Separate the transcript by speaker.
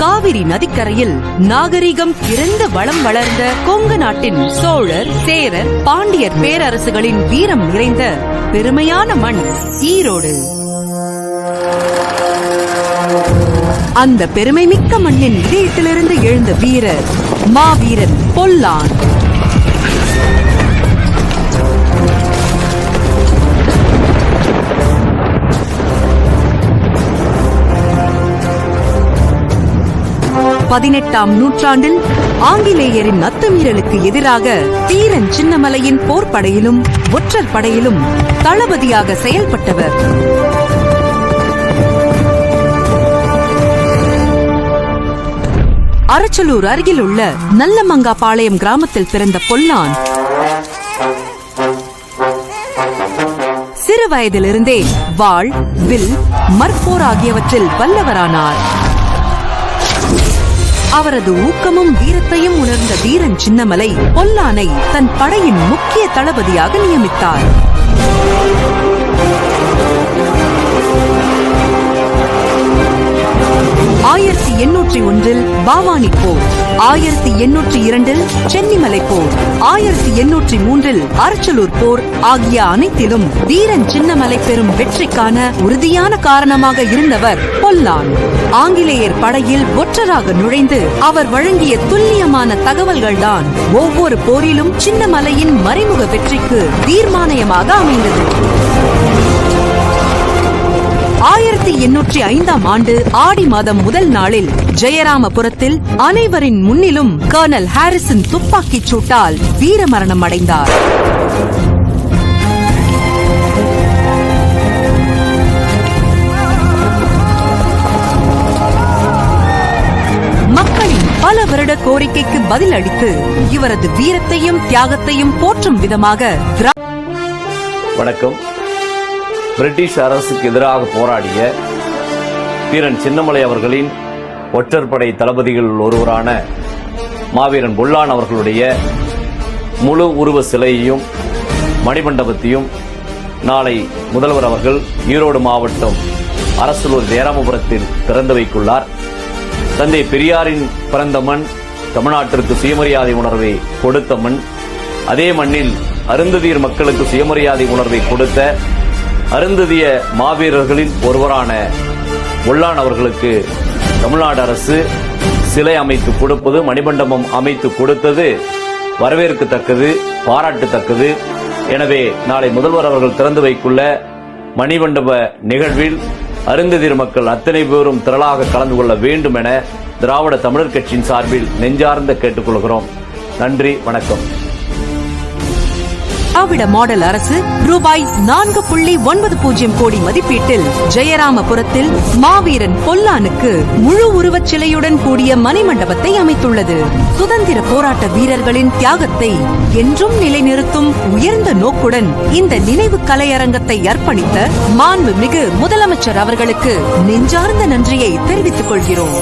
Speaker 1: காவிரி நதிக்கரையில் நாகரிகம் இறந்து வளம் வளர்ந்த கொங்கு நாட்டின் சோழர், சேரர், பாண்டியர் பேரரசுகளின் வீரம் நிறைந்த பெருமையான மண் ஈரோடு. அந்த பெருமைமிக்க மண்ணின் இதயத்திலிருந்து எழுந்த வீரர் மாவீரன் பொல்லான். பதினெட்டாம் நூற்றாண்டில் ஆங்கிலேயரின் அத்துமீறலுக்கு எதிராக தீரன் சின்னமலையின் போர்ப்படையிலும் ஒற்றர் படையிலும் தளபதியாக செயல்பட்டவர். அரச்சலூர் அருகில் உள்ள நல்லமங்காபாளையம் கிராமத்தில் பிறந்த பொல்லான் சிறு வயதிலிருந்தே வாள், வில், மற்போர் ஆகியவற்றில் வல்லவரானார். அவரது ஊக்கமும் வீரத்தையும் உணர்ந்த தீரன் சின்னமலை பொல்லானை தன் படையின் முக்கிய தளபதியாக நியமித்தார். 1801 பாவானி போர், 1802 சென்னிமலை போர், 1803 அரச்சலூர் போர் ஆகிய அனைத்திலும் தீரன் சின்னமலை பெறும் வெற்றிக்கான உறுதியான காரணமாக இருந்தவர் பொல்லான். ஆங்கிலேயர் படையில் ஒற்றராக நுழைந்து அவர் வழங்கிய துல்லியமான தகவல்கள்தான் ஒவ்வொரு போரிலும் சின்னமலையின் மறைமுக வெற்றிக்கு தீர்மானமாக அமைந்தது. 1805 ஆண்டு ஆடி மாதம் முதல் நாளில் ஜெயராமபுரத்தில் அனைவரின் முன்னிலும் கர்னல் ஹாரிசன் துப்பாக்கிச் சூட்டால் வீரமரணம் அடைந்தார். மக்களின் பல வருட கோரிக்கைக்கு பதில் அளித்து இவரது வீரத்தையும் தியாகத்தையும் போற்றும் விதமாக
Speaker 2: வணக்கம். பிரிட்டிஷ் அரசுக்கு எதிராக போராடிய தீரன் சின்னமலை அவர்களின் ஒற்றற்படை தளபதிகள் ஒருவரான மாவீரன் பொல்லான் அவர்களுடைய முழு உருவ சிலையையும் மணிமண்டபத்தையும் நாளை முதல்வர் அவர்கள் ஈரோடு மாவட்டம் அரசலூர் ஜெயராமபுரத்தில் திறந்து வைத்துள்ளார். தந்தை பெரியாரின் பிறந்த மண், தமிழ்நாட்டிற்கு சுயமரியாதை உணர்வை கொடுத்த மண். அதே மண்ணில் அருந்ததியர் மக்களுக்கு சுயமரியாதை உணர்வை கொடுத்த அருந்ததிய மாவீரர்களின் ஒருவரான பொல்லான் அவர்களுக்கு தமிழ்நாடு அரசு சிலை அமைத்து கொடுப்பது, மணிமண்டபம் அமைத்து கொடுத்தது வரவேற்கத்தக்கது, பாராட்டத்தக்கது. எனவே நாளை முதல்வர் அவர்கள் திறந்து வைக்குள்ள மணிமண்டப நிகழ்வில் அருந்ததியர் மக்கள் அத்தனை பேரும் திரளாக கலந்து கொள்ள வேண்டும் என திராவிட தமிழர் கட்சியின் சார்பில் நெஞ்சார்ந்த கேட்டுக்கொள்கிறோம். நன்றி, வணக்கம்.
Speaker 1: திராவிட மாடல் அரசு ரூபாய் 4.90 கோடி மதிப்பீட்டில் ஜெயராமபுரத்தில் மாவீரன் பொல்லானுக்கு முழு உருவச் சிலையுடன் கூடிய மணிமண்டபத்தை அமைத்துள்ளது. சுதந்திர போராட்ட வீரர்களின் தியாகத்தை என்றும் நிலைநிறுத்தும் உயர்ந்த நோக்குடன் இந்த நினைவு கலையரங்கத்தை அர்ப்பணித்த மாண்புமிகு முதலமைச்சர் அவர்களுக்கு நெஞ்சார்ந்த நன்றியை தெரிவித்துக் கொள்கிறோம்.